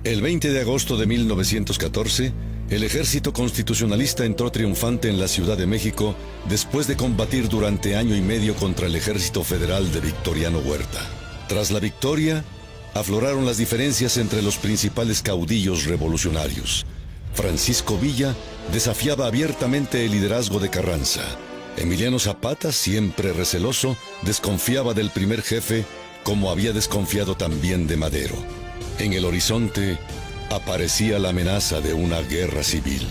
El 20 de agosto de 1914, el ejército constitucionalista entró triunfante en la Ciudad de México después de combatir durante año y medio contra el ejército federal de Victoriano Huerta. Tras la victoria, afloraron las diferencias entre los principales caudillos revolucionarios. Francisco Villa desafiaba abiertamente el liderazgo de Carranza. Emiliano Zapata, siempre receloso, desconfiaba del primer jefe, como había desconfiado también de Madero. En el horizonte aparecía la amenaza de una guerra civil.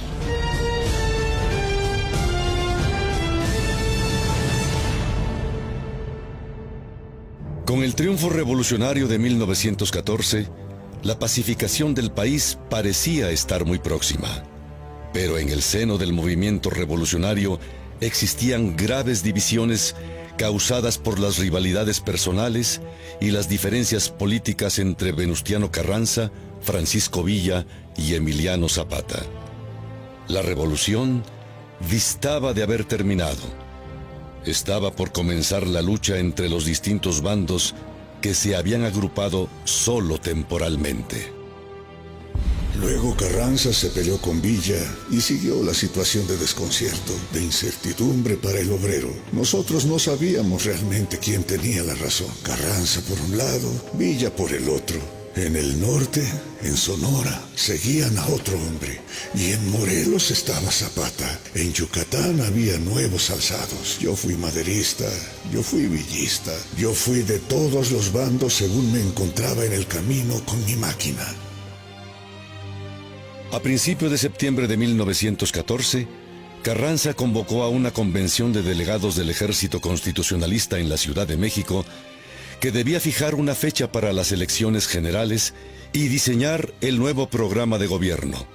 Con el triunfo revolucionario de 1914, la pacificación del país parecía estar muy próxima. Pero en el seno del movimiento revolucionario existían graves divisiones causadas por las rivalidades personales y las diferencias políticas entre Venustiano Carranza, Francisco Villa y Emiliano Zapata. La revolución distaba de haber terminado. Estaba por comenzar la lucha entre los distintos bandos que se habían agrupado solo temporalmente. Luego Carranza se peleó con Villa y siguió la situación de desconcierto, de incertidumbre para el obrero. Nosotros no sabíamos realmente quién tenía la razón. Carranza por un lado, Villa por el otro. En el norte, en Sonora, seguían a otro hombre. Y en Morelos estaba Zapata. En Yucatán había nuevos alzados. Yo fui maderista, yo fui villista. Yo fui de todos los bandos según me encontraba en el camino con mi máquina. A principios de septiembre de 1914, Carranza convocó a una convención de delegados del Ejército Constitucionalista en la Ciudad de México que debía fijar una fecha para las elecciones generales y diseñar el nuevo programa de gobierno.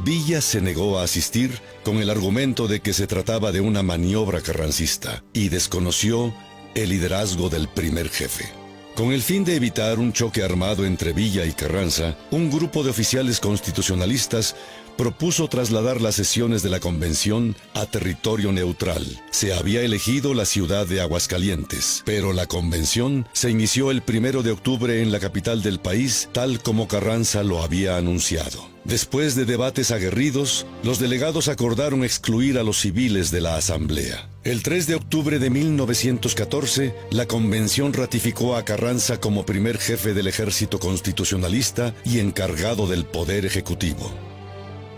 Villa se negó a asistir con el argumento de que se trataba de una maniobra carrancista y desconoció el liderazgo del primer jefe. Con el fin de evitar un choque armado entre Villa y Carranza, un grupo de oficiales constitucionalistas propuso trasladar las sesiones de la convención a territorio neutral. Se había elegido la ciudad de Aguascalientes, pero la convención se inició el 1 de octubre en la capital del país, tal como Carranza lo había anunciado. Después de debates aguerridos, los delegados acordaron excluir a los civiles de la asamblea. El 3 de octubre de 1914, la convención ratificó a Carranza como primer jefe del ejército constitucionalista y encargado del poder ejecutivo.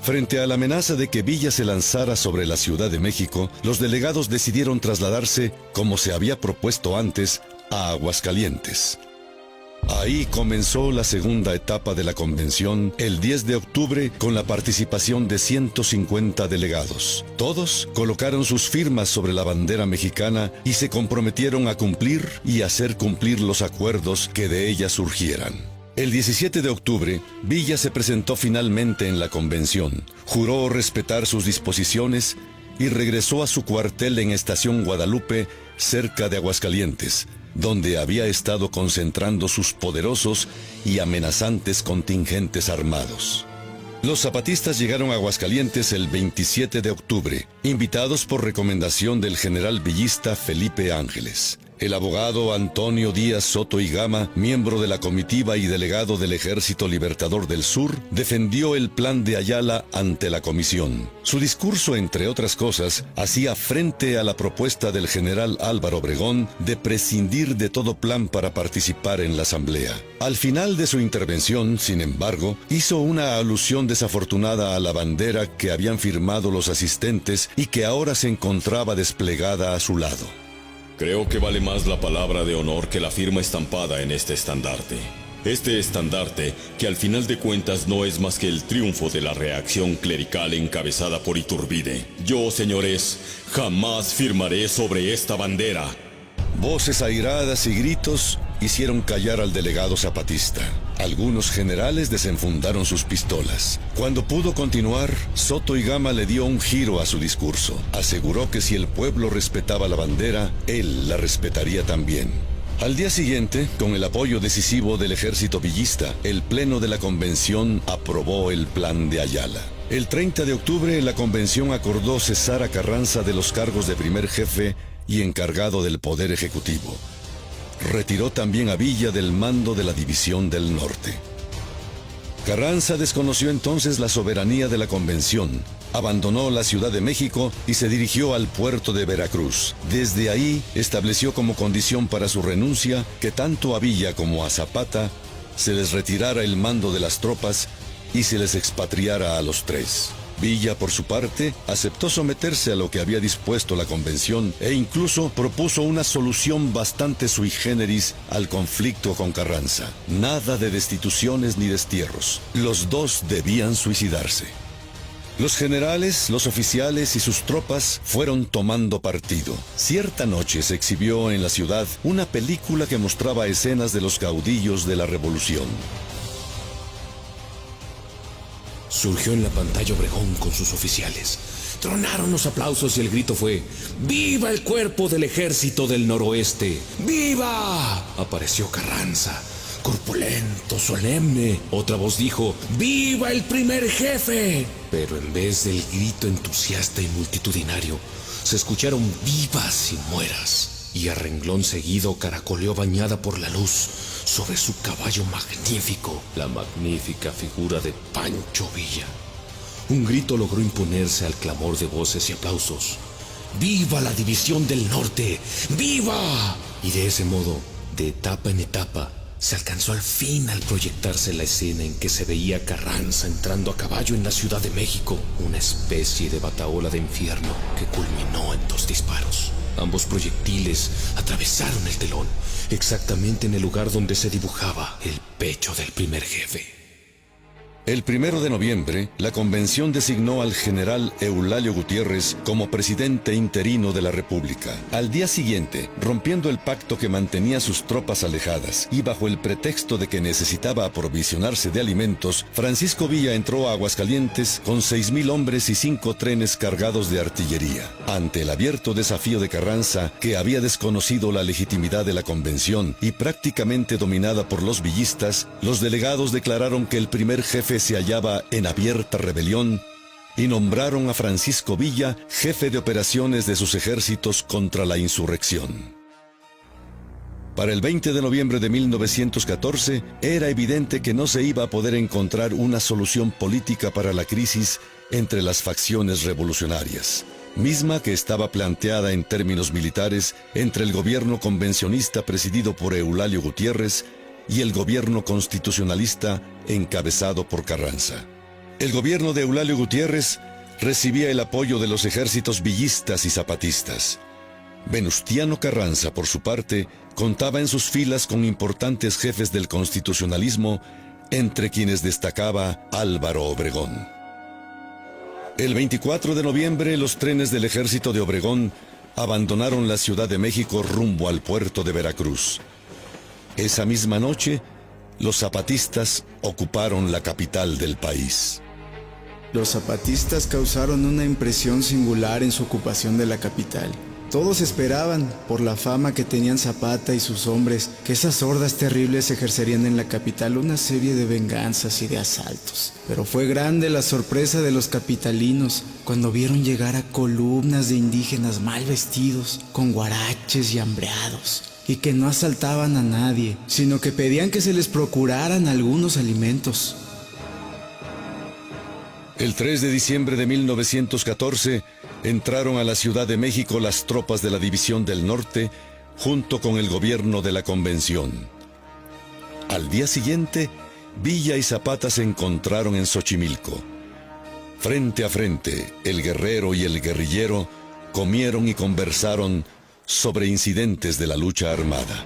Frente a la amenaza de que Villa se lanzara sobre la Ciudad de México, los delegados decidieron trasladarse, como se había propuesto antes, a Aguascalientes. Ahí comenzó la segunda etapa de la convención el 10 de octubre con la participación de 150 delegados. Todos colocaron sus firmas sobre la bandera mexicana y se comprometieron a cumplir y hacer cumplir los acuerdos que de ella surgieran. El 17 de octubre, Villa se presentó finalmente en la convención, juró respetar sus disposiciones y regresó a su cuartel en Estación Guadalupe, cerca de Aguascalientes, donde había estado concentrando sus poderosos y amenazantes contingentes armados. Los zapatistas llegaron a Aguascalientes el 27 de octubre, invitados por recomendación del general villista Felipe Ángeles. El abogado Antonio Díaz Soto y Gama, miembro de la comitiva y delegado del Ejército Libertador del Sur, defendió el plan de Ayala ante la comisión. Su discurso, entre otras cosas, hacía frente a la propuesta del general Álvaro Obregón de prescindir de todo plan para participar en la asamblea. Al final de su intervención, sin embargo, hizo una alusión desafortunada a la bandera que habían firmado los asistentes y que ahora se encontraba desplegada a su lado. Creo que vale más la palabra de honor que la firma estampada en este estandarte. Este estandarte, que al final de cuentas no es más que el triunfo de la reacción clerical encabezada por Iturbide. Yo, señores, jamás firmaré sobre esta bandera. Voces airadas y gritos hicieron callar al delegado zapatista. Algunos generales desenfundaron sus pistolas. Cuando pudo continuar, Soto y Gama le dio un giro a su discurso. Aseguró que si el pueblo respetaba la bandera, él la respetaría también. Al día siguiente, con el apoyo decisivo del ejército villista, el pleno de la convención aprobó el plan de Ayala. El 30 de octubre, la convención acordó cesar a Carranza de los cargos de primer jefe y encargado del poder ejecutivo. Retiró también a Villa del mando de la División del Norte. Carranza desconoció entonces la soberanía de la convención, abandonó la Ciudad de México y se dirigió al puerto de Veracruz. Desde ahí estableció como condición para su renuncia que tanto a Villa como a Zapata se les retirara el mando de las tropas y se les expatriara a los tres. Villa, por su parte, aceptó someterse a lo que había dispuesto la convención e incluso propuso una solución bastante sui generis al conflicto con Carranza. Nada de destituciones ni destierros. Los dos debían suicidarse. Los generales, los oficiales y sus tropas fueron tomando partido. Cierta noche se exhibió en la ciudad una película que mostraba escenas de los caudillos de la revolución. Surgió en la pantalla Obregón con sus oficiales. Tronaron los aplausos y el grito fue: ¡Viva el cuerpo del ejército del noroeste! ¡Viva! Apareció Carranza, corpulento, solemne. Otra voz dijo: ¡Viva el primer jefe! Pero en vez del grito entusiasta y multitudinario, se escucharon vivas y mueras. Y a renglón seguido caracoleó bañada por la luz sobre su caballo magnífico la magnífica figura de Pancho Villa. Un grito logró imponerse al clamor de voces y aplausos: ¡Viva la División del Norte! ¡Viva! Y de ese modo, de etapa en etapa, se alcanzó al fin al proyectarse la escena en que se veía a Carranza entrando a caballo en la Ciudad de México, una especie de batahola de infierno que culminó en 2 disparos. Ambos proyectiles atravesaron el telón, exactamente en el lugar donde se dibujaba el pecho del primer jefe. El 1 de noviembre, la convención designó al general Eulalio Gutiérrez como presidente interino de la República. Al día siguiente, rompiendo el pacto que mantenía sus tropas alejadas y bajo el pretexto de que necesitaba aprovisionarse de alimentos, Francisco Villa entró a Aguascalientes con 6,000 hombres y 5 trenes cargados de artillería. Ante el abierto desafío de Carranza, que había desconocido la legitimidad de la convención y prácticamente dominada por los villistas, los delegados declararon que el primer jefe se hallaba en abierta rebelión y nombraron a Francisco Villa jefe de operaciones de sus ejércitos contra la insurrección. Para el 20 de noviembre de 1914, era evidente que no se iba a poder encontrar una solución política para la crisis entre las facciones revolucionarias, misma que estaba planteada en términos militares entre el gobierno convencionista presidido por Eulalio Gutiérrez y el gobierno constitucionalista encabezado por Carranza. El gobierno de Eulalio Gutiérrez recibía el apoyo de los ejércitos villistas y zapatistas. Venustiano Carranza, por su parte, contaba en sus filas con importantes jefes del constitucionalismo, entre quienes destacaba Álvaro Obregón. El 24 de noviembre, los trenes del ejército de Obregón abandonaron la Ciudad de México rumbo al puerto de Veracruz. Esa misma noche, los zapatistas ocuparon la capital del país. Los zapatistas causaron una impresión singular en su ocupación de la capital. Todos esperaban, por la fama que tenían Zapata y sus hombres, que esas hordas terribles ejercerían en la capital una serie de venganzas y de asaltos. Pero fue grande la sorpresa de los capitalinos cuando vieron llegar a columnas de indígenas mal vestidos, con guaraches y hambreados, y que no asaltaban a nadie, sino que pedían que se les procuraran algunos alimentos. El 3 de diciembre de 1914, entraron a la Ciudad de México las tropas de la División del Norte, junto con el gobierno de la Convención. Al día siguiente, Villa y Zapata se encontraron en Xochimilco. Frente a frente, el guerrero y el guerrillero comieron y conversaron sobre incidentes de la lucha armada.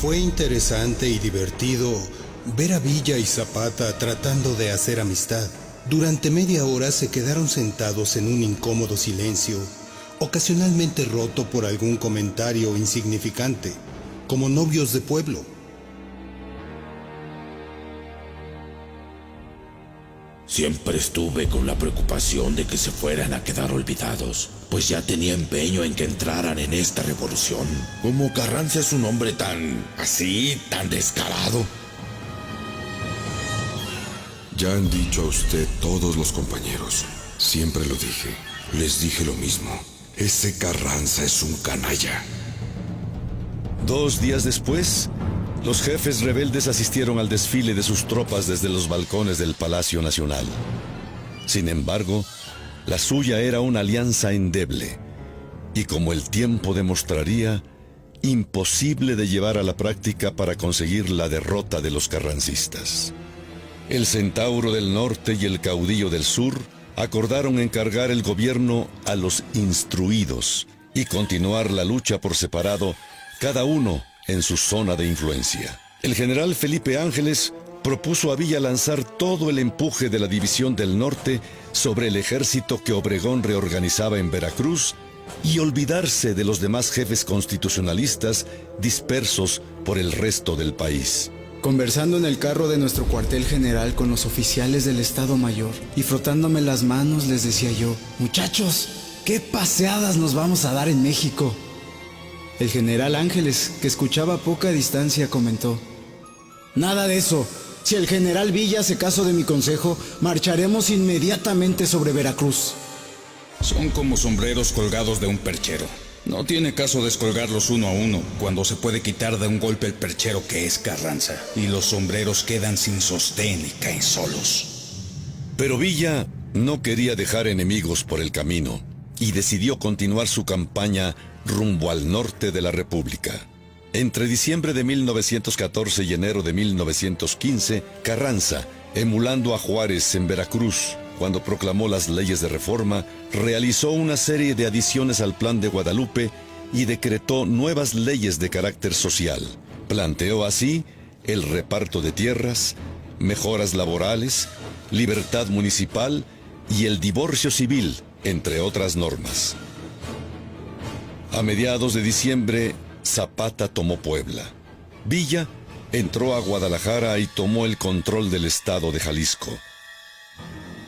Fue interesante y divertido ver a Villa y Zapata tratando de hacer amistad. Durante media hora se quedaron sentados en un incómodo silencio, ocasionalmente roto por algún comentario insignificante, como novios de pueblo. Siempre estuve con la preocupación de que se fueran a quedar olvidados, pues ya tenía empeño en que entraran en esta revolución. Como Carranza es un hombre tan descarado. Ya han dicho a usted todos los compañeros. Siempre lo dije. Les dije lo mismo. Ese Carranza es un canalla. 2 días después, Los jefes rebeldes asistieron al desfile de sus tropas desde los balcones del Palacio Nacional. Sin embargo, la suya era una alianza endeble, y como el tiempo demostraría, imposible de llevar a la práctica para conseguir la derrota de los carrancistas. El Centauro del Norte y el Caudillo del Sur acordaron encargar el gobierno a los instruidos y continuar la lucha por separado, cada uno en su zona de influencia. El general Felipe Ángeles propuso a Villa lanzar todo el empuje de la División del Norte sobre el ejército que Obregón reorganizaba en Veracruz y olvidarse de los demás jefes constitucionalistas dispersos por el resto del país. Conversando en el carro de nuestro cuartel general con los oficiales del Estado Mayor y frotándome las manos les decía yo: muchachos, ¿qué paseadas nos vamos a dar en México? El general Ángeles, que escuchaba a poca distancia, comentó: nada de eso. Si el general Villa hace caso de mi consejo, marcharemos inmediatamente sobre Veracruz. Son como sombreros colgados de un perchero. No tiene caso descolgarlos uno a uno cuando se puede quitar de un golpe el perchero que es Carranza, y los sombreros quedan sin sostén y caen solos. Pero Villa no quería dejar enemigos por el camino y decidió continuar su campaña rumbo al norte de la República. Entre diciembre de 1914 y enero de 1915, Carranza, emulando a Juárez en Veracruz, cuando proclamó las leyes de reforma, realizó una serie de adiciones al Plan de Guadalupe y decretó nuevas leyes de carácter social. Planteó así el reparto de tierras, mejoras laborales, libertad municipal y el divorcio civil, entre otras normas. A mediados de diciembre, Zapata tomó Puebla. Villa entró a Guadalajara y tomó el control del estado de Jalisco.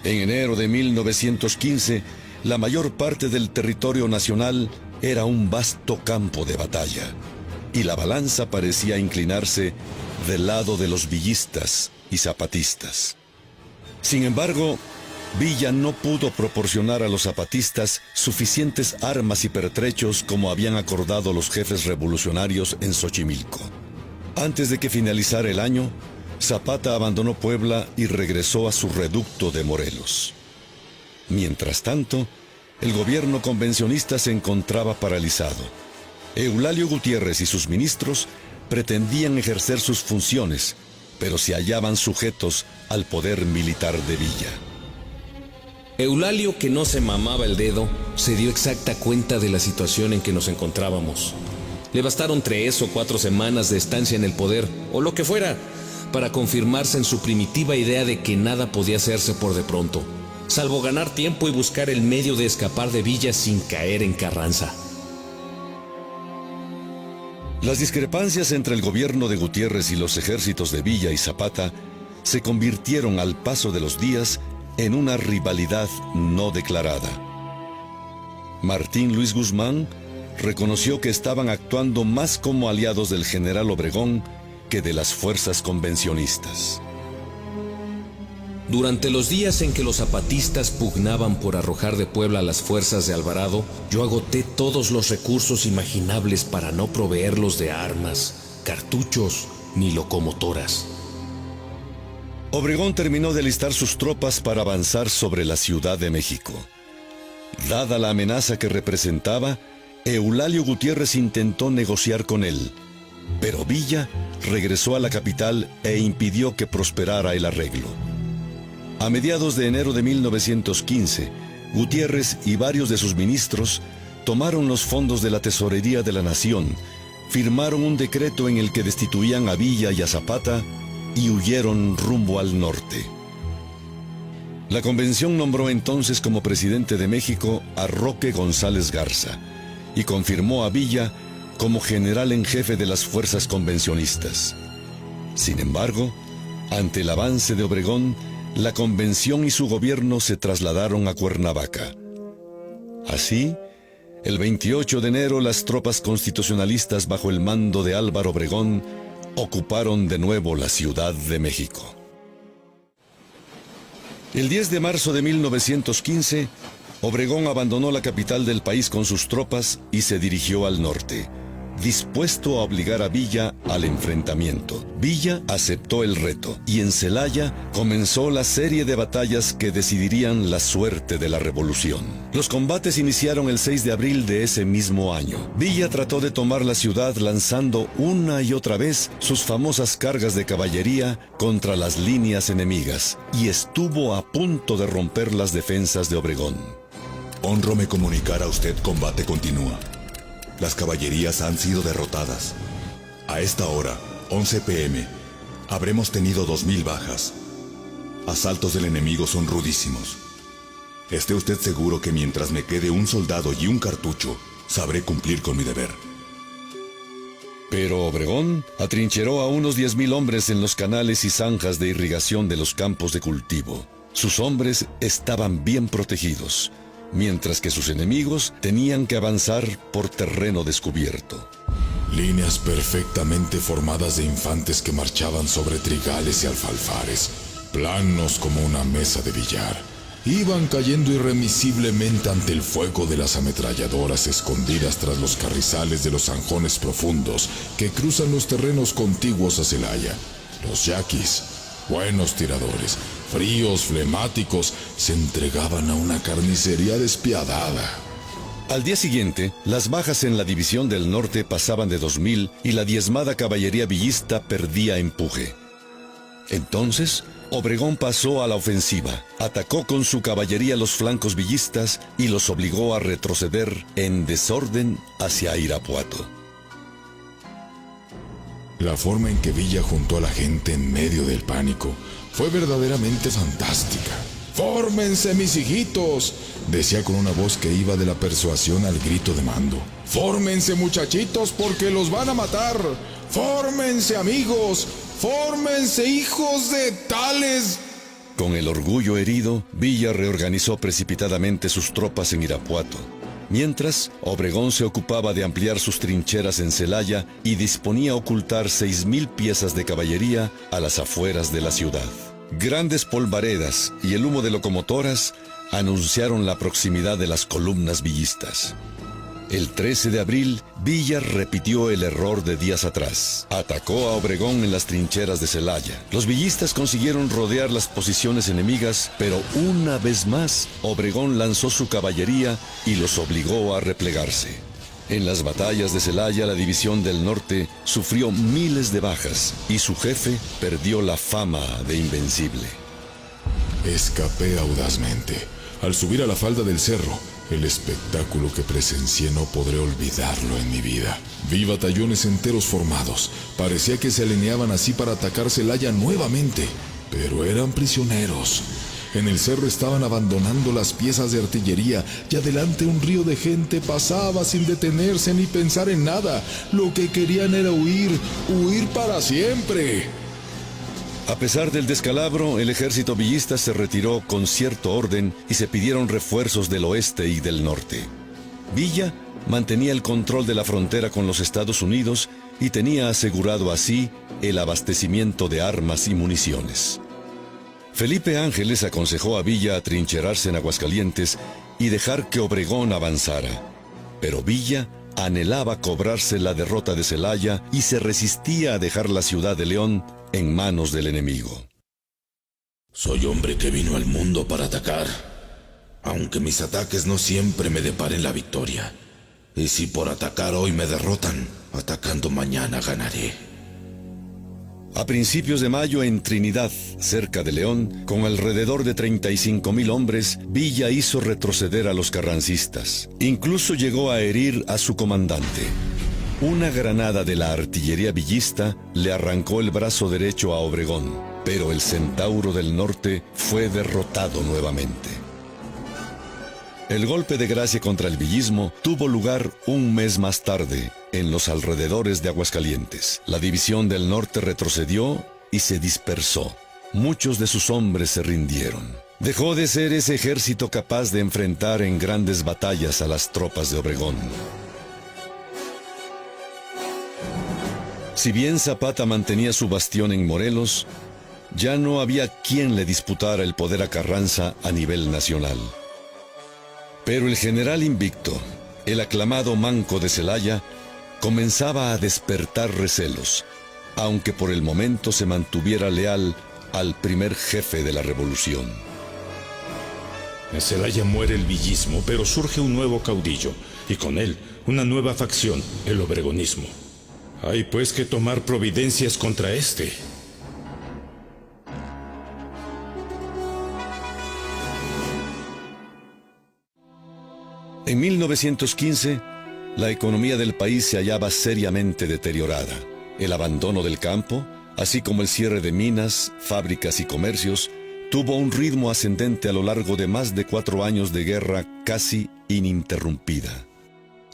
En enero de 1915, la mayor parte del territorio nacional era un vasto campo de batalla, y la balanza parecía inclinarse del lado de los villistas y zapatistas. Sin embargo, Villa no pudo proporcionar a los zapatistas suficientes armas y pertrechos como habían acordado los jefes revolucionarios en Xochimilco. Antes de que finalizara el año, Zapata abandonó Puebla y regresó a su reducto de Morelos. Mientras tanto, el gobierno convencionista se encontraba paralizado. Eulalio Gutiérrez y sus ministros pretendían ejercer sus funciones, pero se hallaban sujetos al poder militar de Villa. Eulalio, que no se mamaba el dedo, se dio exacta cuenta de la situación en que nos encontrábamos. Le bastaron 3 o 4 semanas de estancia en el poder, o lo que fuera, para confirmarse en su primitiva idea de que nada podía hacerse por de pronto, salvo ganar tiempo y buscar el medio de escapar de Villa sin caer en Carranza. Las discrepancias entre el gobierno de Gutiérrez y los ejércitos de Villa y Zapata se convirtieron al paso de los días en una rivalidad no declarada. Martín Luis Guzmán reconoció que estaban actuando más como aliados del general Obregón que de las fuerzas convencionistas. Durante los días en que los zapatistas pugnaban por arrojar de Puebla a las fuerzas de Alvarado, yo agoté todos los recursos imaginables para no proveerlos de armas, cartuchos ni locomotoras. Obregón terminó de alistar sus tropas para avanzar sobre la Ciudad de México. Dada la amenaza que representaba, Eulalio Gutiérrez intentó negociar con él, pero Villa regresó a la capital e impidió que prosperara el arreglo. A mediados de enero de 1915, Gutiérrez y varios de sus ministros tomaron los fondos de la Tesorería de la Nación, firmaron un decreto en el que destituían a Villa y a Zapata y huyeron rumbo al norte. La convención nombró entonces como presidente de México a Roque González Garza y confirmó a Villa como general en jefe de las fuerzas convencionistas. Sin embargo, ante el avance de Obregón, la convención y su gobierno se trasladaron a Cuernavaca. Así, el 28 de enero las tropas constitucionalistas bajo el mando de Álvaro Obregón ocuparon de nuevo la Ciudad de México. El 10 de marzo de 1915, Obregón abandonó la capital del país con sus tropas y se dirigió al norte. dispuesto a obligar a Villa al enfrentamiento. Villa aceptó el reto y en Celaya comenzó la serie de batallas que decidirían la suerte de la revolución. Los combates iniciaron el 6 de abril de ese mismo año. Villa trató de tomar la ciudad lanzando una y otra vez sus famosas cargas de caballería contra las líneas enemigas y estuvo a punto de romper las defensas de Obregón. Honro comunicar a usted combate continúa. Las caballerías han sido derrotadas. A esta hora, 11 p.m., habremos tenido 2000 bajas. Asaltos del enemigo son rudísimos. Esté usted seguro que mientras me quede un soldado y un cartucho, sabré cumplir con mi deber. Pero Obregón atrincheró a unos 10,000 hombres en los canales y zanjas de irrigación de los campos de cultivo. Sus hombres estaban bien protegidos, mientras que sus enemigos tenían que avanzar por terreno descubierto. Líneas perfectamente formadas de infantes que marchaban sobre trigales y alfalfares, planos como una mesa de billar. Iban cayendo irremisiblemente ante el fuego de las ametralladoras escondidas tras los carrizales de los zanjones profundos que cruzan los terrenos contiguos a Celaya. Los yaquis, buenos tiradores, fríos, flemáticos, se entregaban a una carnicería despiadada. Al día siguiente, las bajas en la División del Norte pasaban de 2,000 y la diezmada caballería villista perdía empuje. Entonces, Obregón pasó a la ofensiva, atacó con su caballería los flancos villistas y los obligó a retroceder en desorden hacia Irapuato. La forma en que Villa juntó a la gente en medio del pánico fue verdaderamente fantástica. ¡Fórmense, mis hijitos!, decía con una voz que iba de la persuasión al grito de mando. ¡Fórmense, muchachitos, porque los van a matar! ¡Fórmense, amigos! ¡Fórmense, hijos de tales! Con el orgullo herido, Villa reorganizó precipitadamente sus tropas en Irapuato. Mientras, Obregón se ocupaba de ampliar sus trincheras en Celaya y disponía a ocultar 6,000 piezas de caballería a las afueras de la ciudad. Grandes polvaredas y el humo de locomotoras anunciaron la proximidad de las columnas villistas. El 13 de abril, Villa repitió el error de días atrás. Atacó a Obregón en las trincheras de Celaya. Los villistas consiguieron rodear las posiciones enemigas, pero una vez más, Obregón lanzó su caballería y los obligó a replegarse. En las batallas de Celaya, la División del Norte sufrió miles de bajas y su jefe perdió la fama de invencible. Escapé audazmente. Al subir a la falda del cerro, el espectáculo que presencié no podré olvidarlo en mi vida. Vi batallones enteros formados. Parecía que se alineaban así para atacar Celaya nuevamente, pero eran prisioneros. En el cerro estaban abandonando las piezas de artillería y adelante un río de gente pasaba sin detenerse ni pensar en nada. Lo que querían era huir, huir para siempre. A pesar del descalabro, el ejército villista se retiró con cierto orden y se pidieron refuerzos del oeste y del norte. Villa mantenía el control de la frontera con los Estados Unidos y tenía asegurado así el abastecimiento de armas y municiones. Felipe Ángeles aconsejó a Villa atrincherarse en Aguascalientes y dejar que Obregón avanzara. Pero Villa anhelaba cobrarse la derrota de Celaya y se resistía a dejar la ciudad de León en manos del enemigo. Soy hombre que vino al mundo para atacar, aunque mis ataques no siempre me deparen la victoria. Y si por atacar hoy me derrotan, atacando mañana ganaré. A principios de mayo, en Trinidad, cerca de León, con alrededor de 35,000 hombres, Villa hizo retroceder a los carrancistas. Incluso llegó a herir a su comandante. Una granada de la artillería villista le arrancó el brazo derecho a Obregón, pero el Centauro del Norte fue derrotado nuevamente. El golpe de gracia contra el villismo tuvo lugar un mes más tarde, en los alrededores de Aguascalientes. La División del Norte retrocedió y se dispersó. Muchos de sus hombres se rindieron. Dejó de ser ese ejército capaz de enfrentar en grandes batallas a las tropas de Obregón. Si bien Zapata mantenía su bastión en Morelos, ya no había quien le disputara el poder a Carranza a nivel nacional. Pero el general invicto, el aclamado Manco de Celaya, comenzaba a despertar recelos, aunque por el momento se mantuviera leal al primer jefe de la revolución. En Celaya muere el villismo, pero surge un nuevo caudillo, y con él una nueva facción, el obregonismo. Hay pues que tomar providencias contra este. En 1915, la economía del país se hallaba seriamente deteriorada. El abandono del campo, así como el cierre de minas, fábricas y comercios, tuvo un ritmo ascendente a lo largo de más de 4 años de guerra casi ininterrumpida.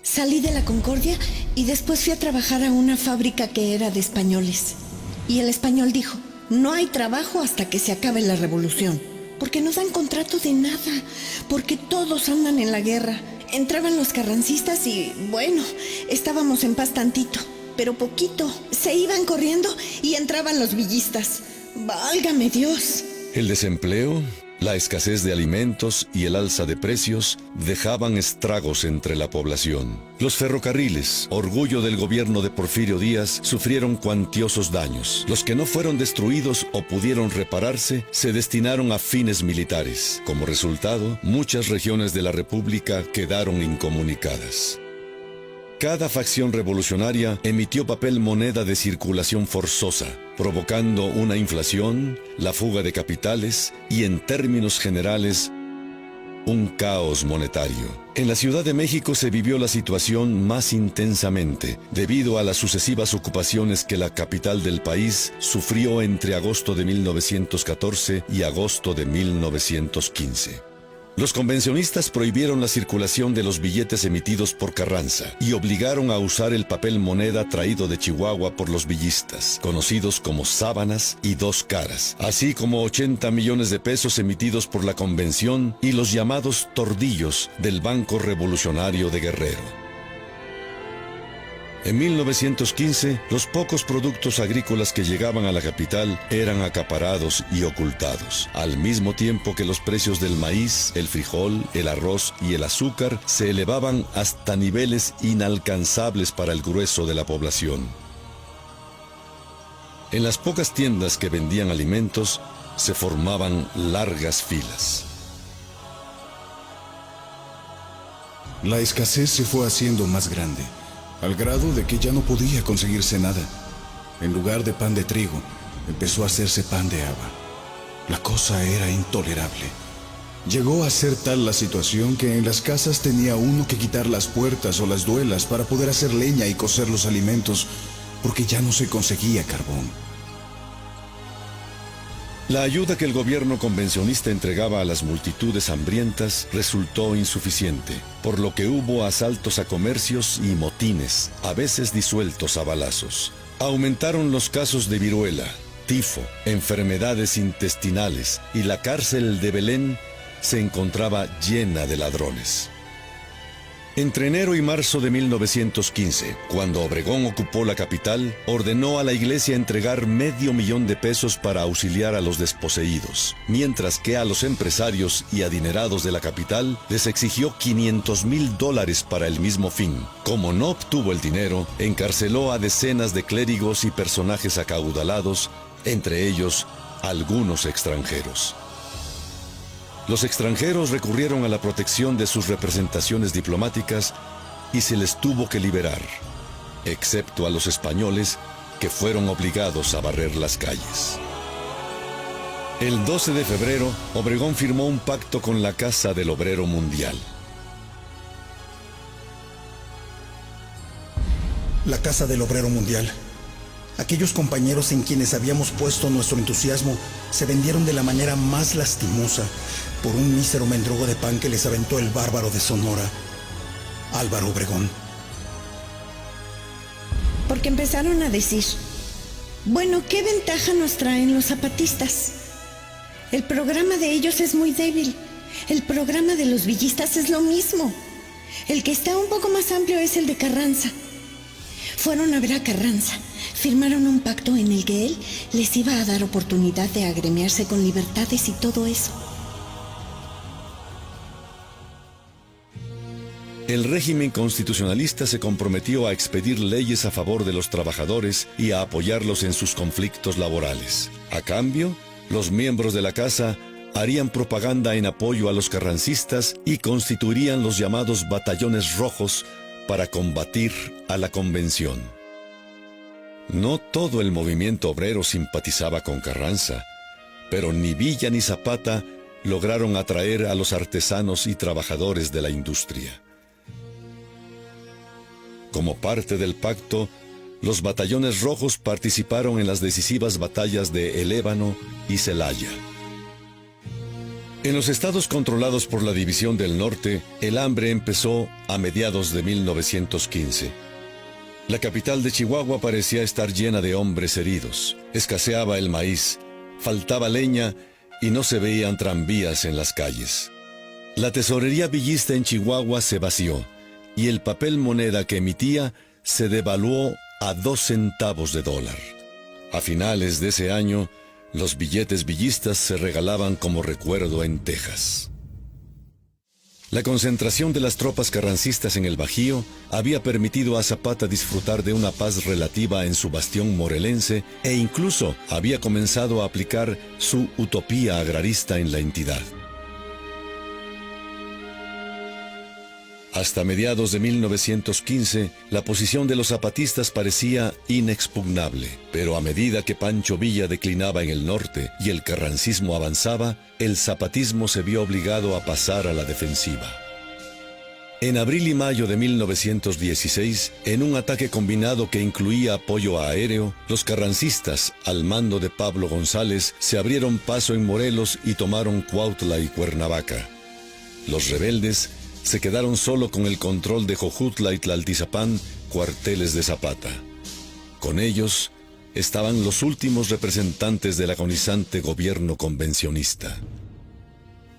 Salí de la Concordia y después fui a trabajar a una fábrica que era de españoles. Y el español dijo, no hay trabajo hasta que se acabe la revolución, porque no dan contrato de nada, porque todos andan en la guerra. Entraban los carrancistas y, bueno, estábamos en paz tantito, pero poquito. Se iban corriendo y entraban los villistas. ¡Válgame Dios! El desempleo, la escasez de alimentos y el alza de precios dejaban estragos entre la población. Los ferrocarriles, orgullo del gobierno de Porfirio Díaz, sufrieron cuantiosos daños. Los que no fueron destruidos o pudieron repararse se destinaron a fines militares. Como resultado, muchas regiones de la República quedaron incomunicadas. Cada facción revolucionaria emitió papel moneda de circulación forzosa, provocando una inflación, la fuga de capitales y, en términos generales, un caos monetario. En la Ciudad de México se vivió la situación más intensamente, debido a las sucesivas ocupaciones que la capital del país sufrió entre agosto de 1914 y agosto de 1915. Los convencionistas prohibieron la circulación de los billetes emitidos por Carranza y obligaron a usar el papel moneda traído de Chihuahua por los villistas, conocidos como sábanas y dos caras, así como 80 millones de pesos emitidos por la Convención y los llamados tordillos del Banco Revolucionario de Guerrero. En 1915, los pocos productos agrícolas que llegaban a la capital eran acaparados y ocultados, al mismo tiempo que los precios del maíz, el frijol, el arroz y el azúcar se elevaban hasta niveles inalcanzables para el grueso de la población. En las pocas tiendas que vendían alimentos, se formaban largas filas. La escasez se fue haciendo más grande, al grado de que ya no podía conseguirse nada. En lugar de pan de trigo, empezó a hacerse pan de haba. La cosa era intolerable. Llegó a ser tal la situación que en las casas tenía uno que quitar las puertas o las duelas para poder hacer leña y cocer los alimentos, porque ya no se conseguía carbón. La ayuda que el gobierno convencionista entregaba a las multitudes hambrientas resultó insuficiente, por lo que hubo asaltos a comercios y motines, a veces disueltos a balazos. Aumentaron los casos de viruela, tifo, enfermedades intestinales, y la cárcel de Belén se encontraba llena de ladrones. Entre enero y marzo de 1915, cuando Obregón ocupó la capital, ordenó a la iglesia entregar $500,000 para auxiliar a los desposeídos, mientras que a los empresarios y adinerados de la capital les exigió $500,000 para el mismo fin. Como no obtuvo el dinero, encarceló a decenas de clérigos y personajes acaudalados, entre ellos algunos extranjeros. Los extranjeros recurrieron a la protección de sus representaciones diplomáticas y se les tuvo que liberar, excepto a los españoles, que fueron obligados a barrer las calles. El 12 de febrero, Obregón firmó un pacto con la Casa del Obrero Mundial. La Casa del Obrero Mundial. Aquellos compañeros en quienes habíamos puesto nuestro entusiasmo se vendieron de la manera más lastimosa por un mísero mendrugo de pan que les aventó el bárbaro de Sonora, Álvaro Obregón. Porque empezaron a decir, bueno, ¿qué ventaja nos traen los zapatistas? El programa de ellos es muy débil. El programa de los villistas es lo mismo. El que está un poco más amplio es el de Carranza. Fueron a ver a Carranza. Firmaron un pacto en el que él les iba a dar oportunidad de agremiarse con libertades y todo eso. El régimen constitucionalista se comprometió a expedir leyes a favor de los trabajadores y a apoyarlos en sus conflictos laborales. A cambio, los miembros de la casa harían propaganda en apoyo a los carrancistas y constituirían los llamados batallones rojos para combatir a la convención. No todo el movimiento obrero simpatizaba con Carranza, pero ni Villa ni Zapata lograron atraer a los artesanos y trabajadores de la industria. Como parte del pacto, los batallones rojos participaron en las decisivas batallas de El Ébano y Celaya. En los estados controlados por la División del Norte, el hambre empezó a mediados de 1915. La capital de Chihuahua parecía estar llena de hombres heridos. Escaseaba el maíz, faltaba leña y no se veían tranvías en las calles. La tesorería villista en Chihuahua se vació y el papel moneda que emitía se devaluó a 2 centavos de dólar. A finales de ese año, los billetes villistas se regalaban como recuerdo en Texas. La concentración de las tropas carrancistas en el Bajío había permitido a Zapata disfrutar de una paz relativa en su bastión morelense e incluso había comenzado a aplicar su utopía agrarista en la entidad. Hasta mediados de 1915, la posición de los zapatistas parecía inexpugnable, pero a medida que Pancho Villa declinaba en el norte y el carrancismo avanzaba, el zapatismo se vio obligado a pasar a la defensiva. En abril y mayo de 1916, en un ataque combinado que incluía apoyo aéreo, los carrancistas, al mando de Pablo González, se abrieron paso en Morelos y tomaron Cuautla y Cuernavaca. Los rebeldes se quedaron solo con el control de Jojutla y Tlaltizapán, cuarteles de Zapata. Con ellos estaban los últimos representantes del agonizante gobierno convencionista.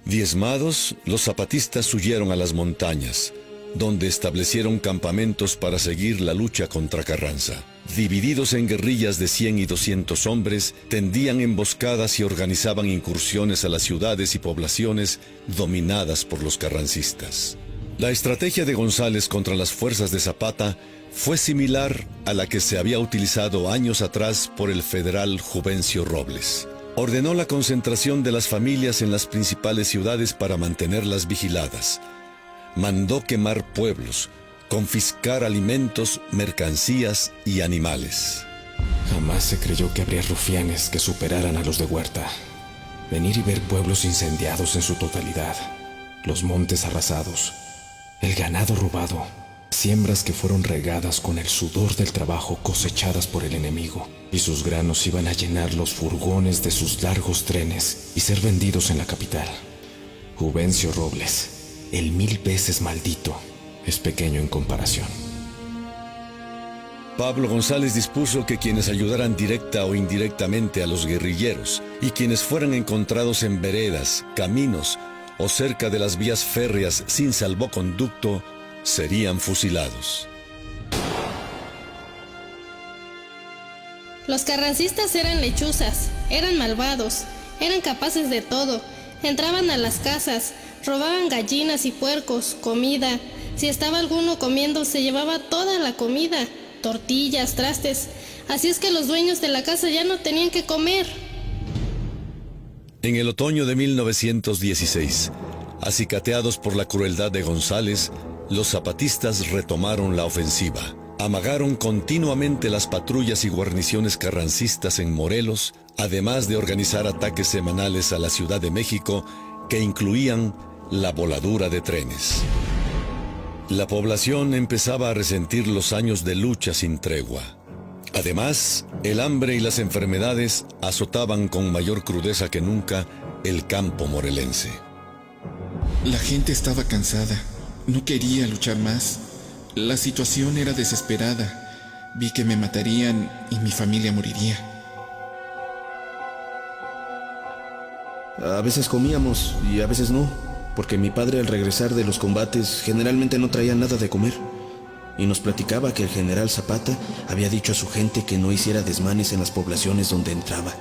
Diezmados, los zapatistas huyeron a las montañas, donde establecieron campamentos para seguir la lucha contra Carranza. Divididos en guerrillas de 100 y 200 hombres, tendían emboscadas y organizaban incursiones a las ciudades y poblaciones dominadas por los carrancistas. La estrategia de González contra las fuerzas de Zapata fue similar a la que se había utilizado años atrás por el federal Juvencio Robles. Ordenó la concentración de las familias en las principales ciudades para mantenerlas vigiladas. Mandó quemar pueblos, confiscar alimentos, mercancías y animales. Jamás se creyó que habría rufianes que superaran a los de Huerta. Venir y ver pueblos incendiados en su totalidad, los montes arrasados, el ganado robado, siembras que fueron regadas con el sudor del trabajo cosechadas por el enemigo, y sus granos iban a llenar los furgones de sus largos trenes y ser vendidos en la capital. Juvencio Robles, el 1000 veces maldito, es pequeño en comparación. Pablo González dispuso que quienes ayudaran directa o indirectamente a los guerrilleros y quienes fueran encontrados en veredas, caminos o cerca de las vías férreas sin salvoconducto serían fusilados. Los carrancistas eran lechuzas, eran malvados, eran capaces de todo. Entraban a las casas, robaban gallinas y puercos, comida. Si estaba alguno comiendo, se llevaba toda la comida, tortillas, trastes. Así es que los dueños de la casa ya no tenían que comer. En el otoño de 1916, acicateados por la crueldad de González, los zapatistas retomaron la ofensiva. Amagaron continuamente las patrullas y guarniciones carrancistas en Morelos, además de organizar ataques semanales a la Ciudad de México que incluían la voladura de trenes. La población empezaba a resentir los años de lucha sin tregua. Además, el hambre y las enfermedades azotaban con mayor crudeza que nunca el campo morelense. La gente estaba cansada, no quería luchar más. La situación era desesperada. Vi que me matarían y mi familia moriría. A veces comíamos y a veces no, porque mi padre al regresar de los combates generalmente no traía nada de comer. Y nos platicaba que el general Zapata había dicho a su gente que no hiciera desmanes en las poblaciones donde entraba.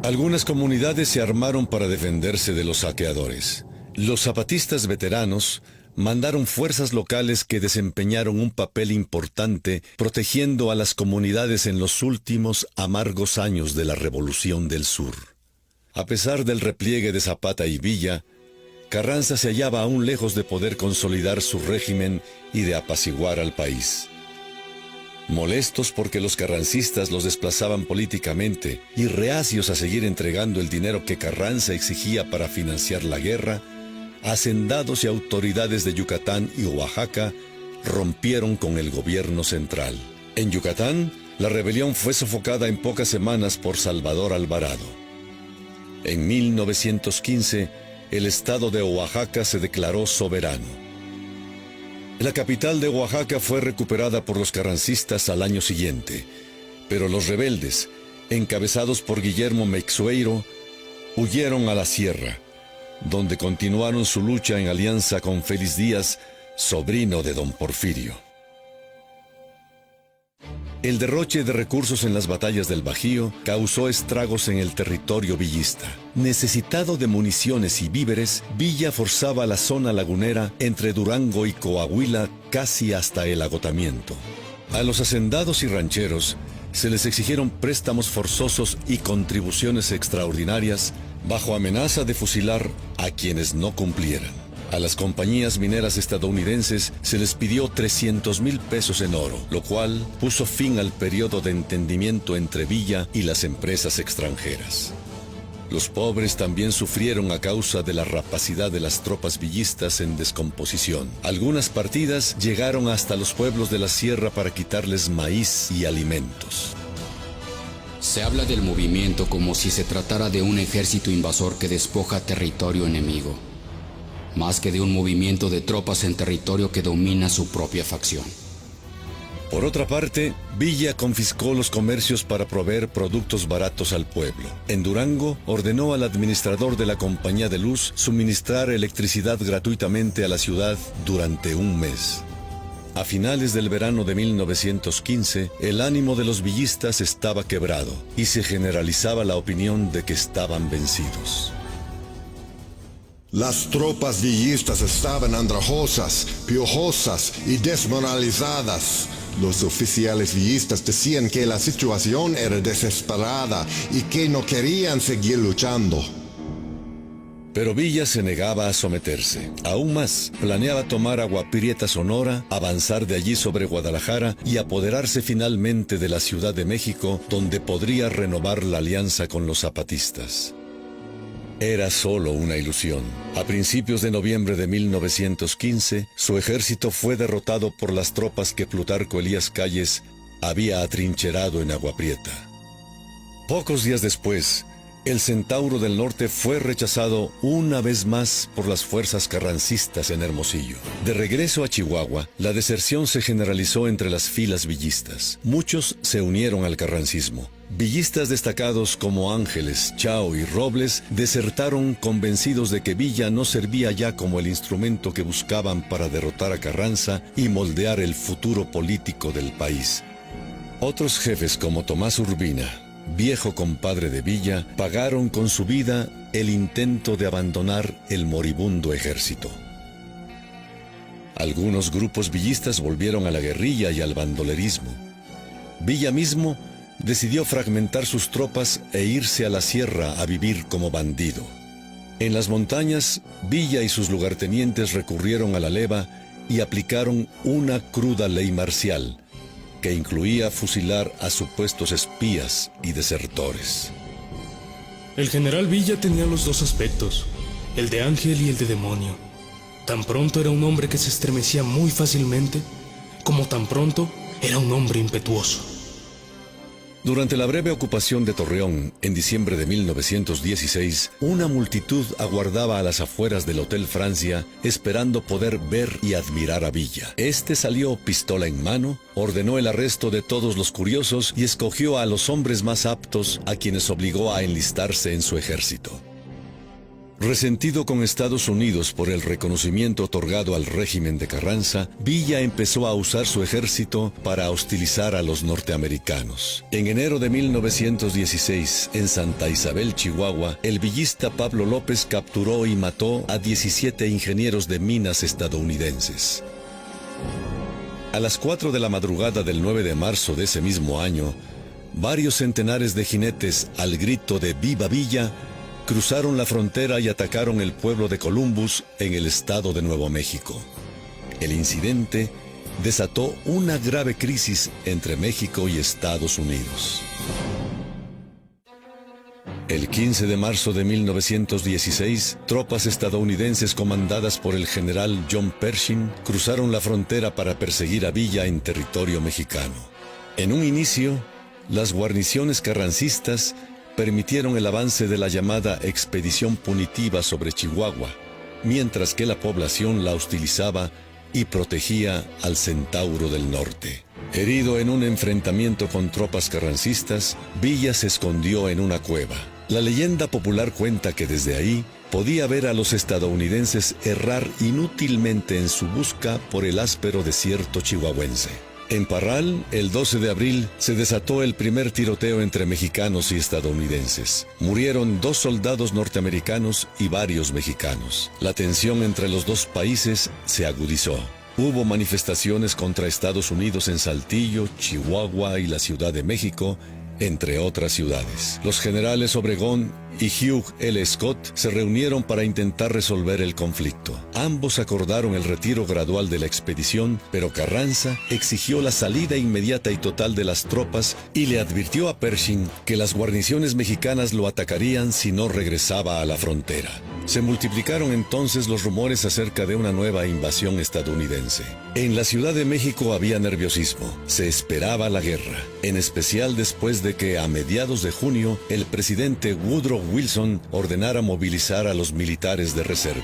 Algunas comunidades se armaron para defenderse de los saqueadores. Los zapatistas veteranos mandaron fuerzas locales que desempeñaron un papel importante protegiendo a las comunidades en los últimos amargos años de la Revolución del Sur. A pesar del repliegue de Zapata y Villa, Carranza se hallaba aún lejos de poder consolidar su régimen y de apaciguar al país. Molestos porque los carrancistas los desplazaban políticamente y reacios a seguir entregando el dinero que Carranza exigía para financiar la guerra, hacendados y autoridades de Yucatán y Oaxaca rompieron con el gobierno central. En Yucatán, la rebelión fue sofocada en pocas semanas por Salvador Alvarado. En 1915, el estado de Oaxaca se declaró soberano. La capital de Oaxaca fue recuperada por los carrancistas al año siguiente, pero los rebeldes, encabezados por Guillermo Meixueiro, huyeron a la sierra, donde continuaron su lucha en alianza con Félix Díaz, sobrino de don Porfirio. El derroche de recursos en las batallas del Bajío causó estragos en el territorio villista. Necesitado de municiones y víveres, Villa forzaba la zona lagunera entre Durango y Coahuila casi hasta el agotamiento. A los hacendados y rancheros se les exigieron préstamos forzosos y contribuciones extraordinarias bajo amenaza de fusilar a quienes no cumplieran. A las compañías mineras estadounidenses se les pidió 300,000 pesos en oro, lo cual puso fin al periodo de entendimiento entre Villa y las empresas extranjeras. Los pobres también sufrieron a causa de la rapacidad de las tropas villistas en descomposición. Algunas partidas llegaron hasta los pueblos de la sierra para quitarles maíz y alimentos. Se habla del movimiento como si se tratara de un ejército invasor que despoja territorio enemigo, más que de un movimiento de tropas en territorio que domina su propia facción. Por otra parte, Villa confiscó los comercios para proveer productos baratos al pueblo. En Durango, ordenó al administrador de la compañía de luz suministrar electricidad gratuitamente a la ciudad durante un mes. A finales del verano de 1915, el ánimo de los villistas estaba quebrado y se generalizaba la opinión de que estaban vencidos. Las tropas villistas estaban andrajosas, piojosas y desmoralizadas. Los oficiales villistas decían que la situación era desesperada y que no querían seguir luchando. Pero Villa se negaba a someterse. Aún más, planeaba tomar Agua Prieta, Sonora, avanzar de allí sobre Guadalajara y apoderarse finalmente de la Ciudad de México, donde podría renovar la alianza con los zapatistas. Era solo una ilusión. A principios de noviembre de 1915, su ejército fue derrotado por las tropas que Plutarco Elías Calles había atrincherado en Agua Prieta. Pocos días después, el Centauro del Norte fue rechazado una vez más por las fuerzas carrancistas en Hermosillo. De regreso a Chihuahua, la deserción se generalizó entre las filas villistas. Muchos se unieron al carrancismo. Villistas destacados como Ángeles, Chao y Robles desertaron convencidos de que Villa no servía ya como el instrumento que buscaban para derrotar a Carranza y moldear el futuro político del país. Otros jefes como Tomás Urbina, viejo compadre de Villa, pagaron con su vida el intento de abandonar el moribundo ejército. Algunos grupos villistas volvieron a la guerrilla y al bandolerismo. Villa mismo decidió fragmentar sus tropas e irse a la sierra a vivir como bandido. En las montañas, Villa y sus lugartenientes recurrieron a la leva y aplicaron una cruda ley marcial, que incluía fusilar a supuestos espías y desertores. El general Villa tenía los dos aspectos, el de ángel y el de demonio. Tan pronto era un hombre que se estremecía muy fácilmente, como tan pronto era un hombre impetuoso. Durante la breve ocupación de Torreón, en diciembre de 1916, una multitud aguardaba a las afueras del Hotel Francia, esperando poder ver y admirar a Villa. Este salió pistola en mano, ordenó el arresto de todos los curiosos y escogió a los hombres más aptos, a quienes obligó a enlistarse en su ejército. Resentido con Estados Unidos por el reconocimiento otorgado al régimen de Carranza, Villa empezó a usar su ejército para hostilizar a los norteamericanos. En enero de 1916, en Santa Isabel, Chihuahua, el villista Pablo López capturó y mató a 17 ingenieros de minas estadounidenses. A las 4 de la madrugada del 9 de marzo de ese mismo año, varios centenares de jinetes, al grito de ¡Viva Villa!, cruzaron la frontera y atacaron el pueblo de Columbus en el estado de Nuevo México. El incidente desató una grave crisis entre México y Estados Unidos. El 15 de marzo de 1916, tropas estadounidenses comandadas por el general John Pershing cruzaron la frontera para perseguir a Villa en territorio mexicano. En un inicio, las guarniciones carrancistas permitieron el avance de la llamada expedición punitiva sobre Chihuahua, mientras que la población la hostilizaba y protegía al Centauro del Norte. Herido en un enfrentamiento con tropas carrancistas, Villa se escondió en una cueva. La leyenda popular cuenta que desde ahí podía ver a los estadounidenses errar inútilmente en su busca por el áspero desierto chihuahuense. En Parral, el 12 de abril, se desató el primer tiroteo entre mexicanos y estadounidenses. Murieron 2 soldados norteamericanos y varios mexicanos. La tensión entre los dos países se agudizó. Hubo manifestaciones contra Estados Unidos en Saltillo, Chihuahua y la Ciudad de México, entre otras ciudades. Los generales Obregón y Hugh L. Scott se reunieron para intentar resolver el conflicto. Ambos acordaron el retiro gradual de la expedición, pero Carranza exigió la salida inmediata y total de las tropas y le advirtió a Pershing que las guarniciones mexicanas lo atacarían si no regresaba a la frontera. Se multiplicaron entonces los rumores acerca de una nueva invasión estadounidense. En la Ciudad de México había nerviosismo. Se esperaba la guerra, en especial después de que a mediados de junio el presidente Woodrow Wilson ordenara movilizar a los militares de reserva.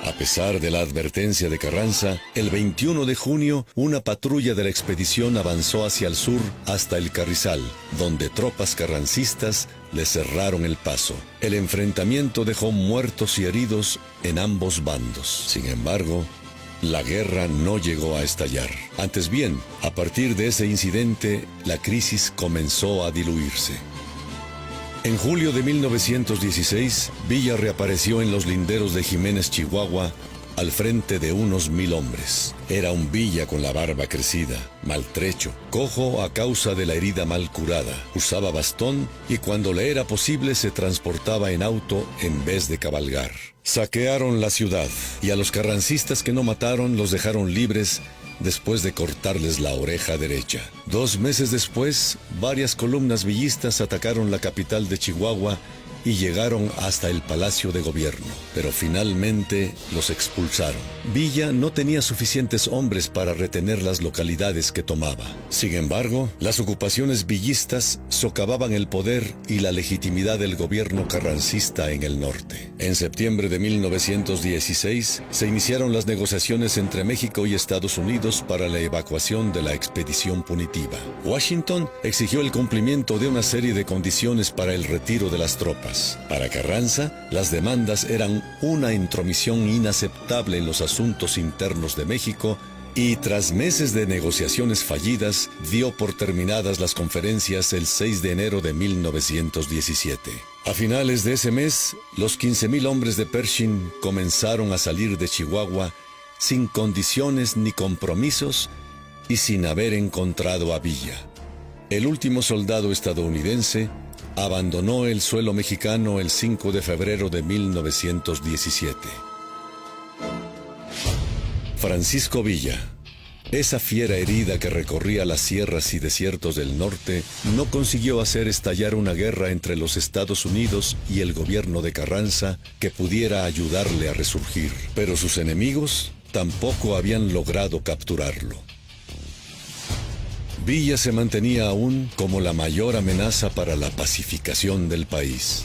A pesar de la advertencia de Carranza, el 21 de junio, una patrulla de la expedición avanzó hacia el sur hasta el Carrizal, donde tropas carrancistas le cerraron el paso. El enfrentamiento dejó muertos y heridos en ambos bandos. Sin embargo, la guerra no llegó a estallar. Antes bien, a partir de ese incidente, la crisis comenzó a diluirse. En julio de 1916, Villa reapareció en los linderos de Jiménez, Chihuahua, al frente de unos 1000 hombres. Era un Villa con la barba crecida, maltrecho, cojo a causa de la herida mal curada. Usaba bastón y cuando le era posible se transportaba en auto en vez de cabalgar. Saquearon la ciudad y a los carrancistas que no mataron los dejaron libres después de cortarles la oreja derecha. 2 meses después, varias columnas villistas atacaron la capital de Chihuahua y llegaron hasta el Palacio de Gobierno, pero finalmente los expulsaron. Villa no tenía suficientes hombres para retener las localidades que tomaba. Sin embargo, las ocupaciones villistas socavaban el poder y la legitimidad del gobierno carrancista en el norte. En septiembre de 1916 se iniciaron las negociaciones entre México y Estados Unidos para la evacuación de la expedición punitiva. Washington exigió el cumplimiento de una serie de condiciones para el retiro de las tropas. Para Carranza, las demandas eran una intromisión inaceptable en los asuntos internos de México y tras meses de negociaciones fallidas, dio por terminadas las conferencias el 6 de enero de 1917. A finales de ese mes, los 15,000 hombres de Pershing comenzaron a salir de Chihuahua sin condiciones ni compromisos y sin haber encontrado a Villa. El último soldado estadounidense abandonó el suelo mexicano el 5 de febrero de 1917. Francisco Villa, esa fiera herida que recorría las sierras y desiertos del norte, no consiguió hacer estallar una guerra entre los Estados Unidos y el gobierno de Carranza que pudiera ayudarle a resurgir, pero sus enemigos tampoco habían logrado capturarlo. Villa se mantenía aún como la mayor amenaza para la pacificación del país.